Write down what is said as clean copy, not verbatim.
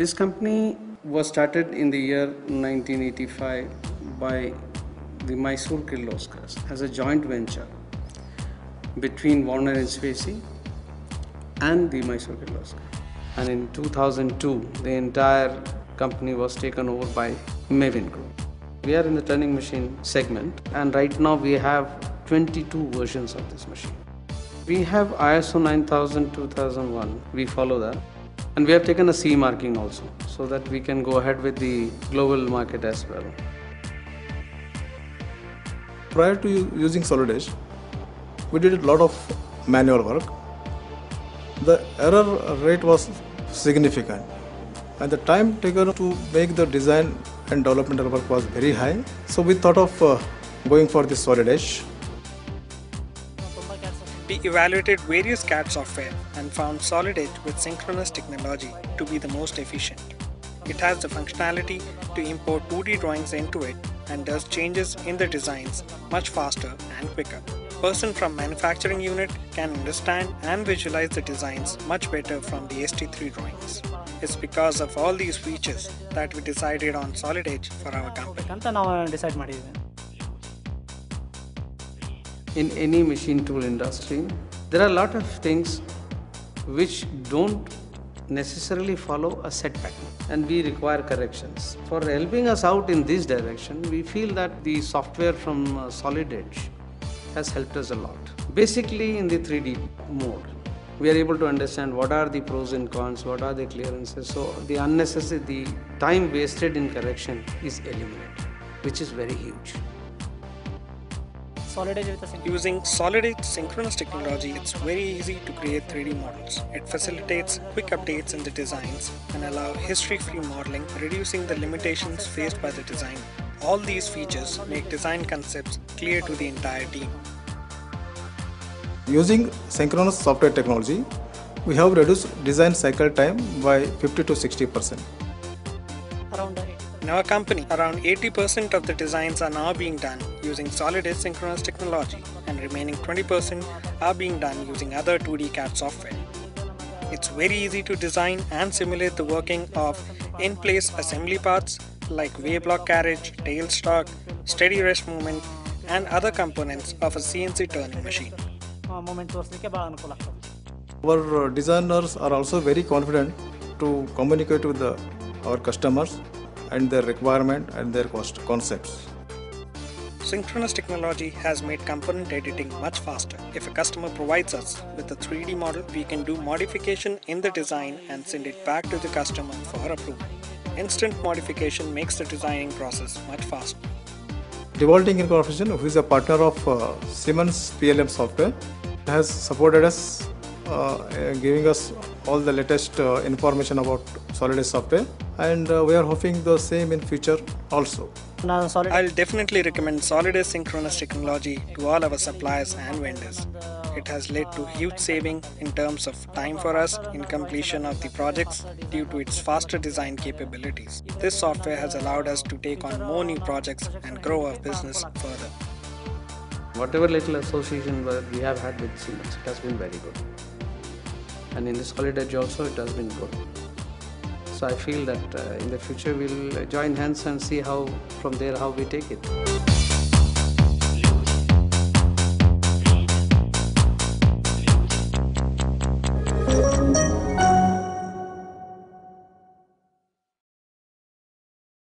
This company was started in the year 1985 by the Mysore Kirloskars as a joint venture between Warner and Swasey and the Mysore Kirloskar. And in 2002, the entire company was taken over by Mavin Group. We are in the turning machine segment, and right now we have 22 versions of this machine. We have ISO 9000-2001, we follow that. And we have taken a CE marking also, so that we can go ahead with the global market as well. Prior to using Solid Edge, we did a lot of manual work. The error rate was significant, and the time taken to make the design and developmental work was very high. So we thought of going for the Solid Edge. We evaluated various CAD software and found Solid Edge with synchronous technology to be the most efficient. It has the functionality to import 2D drawings into it and does changes in the designs much faster and quicker. A person from manufacturing unit can understand and visualize the designs much better from the ST3 drawings. It's because of all these features that we decided on Solid Edge for our company. In any machine tool industry, there are a lot of things which don't necessarily follow a set pattern, and we require corrections. For helping us out in this direction, we feel that the software from Solid Edge has helped us a lot. Basically, in the 3D mode, we are able to understand what are the pros and cons, what are the clearances. So the unnecessary, the time wasted in correction is eliminated, which is very huge. Using Solid Edge synchronous technology, it's very easy to create 3D models. It facilitates quick updates in the designs and allow history-free modeling, reducing the limitations faced by the design. All these features make design concepts clear to the entire team. Using synchronous software technology, we have reduced design cycle time by 50 to 60%. In our company, around 80% of the designs are now being done using Solid Edge synchronous technology, and remaining 20% are being done using other 2D CAD software. It's very easy to design and simulate the working of in-place assembly parts like way-block carriage, tailstock, steady rest movement, and other components of a CNC turning machine. Our designers are also very confident to communicate with our customers and their requirement and their concepts. Synchronous technology has made component editing much faster. If a customer provides us with a 3D model, we can do modification in the design and send it back to the customer for approval. Instant modification makes the designing process much faster. Devolting Incorporation, who is a partner of Siemens PLM software, has supported us, giving us all the latest information about Solid Edge software, and we are hoping the same in future also. I'll definitely recommend Solid Edge synchronous technology to all our suppliers and vendors. It has led to huge saving in terms of time for us in completion of the projects due to its faster design capabilities. This software has allowed us to take on more new projects and grow our business further. Whatever little association we have had with Siemens, it has been very good. And in the Solid Edge also, it has been good. So I feel that in the future we'll join hands and see how from there how we take it.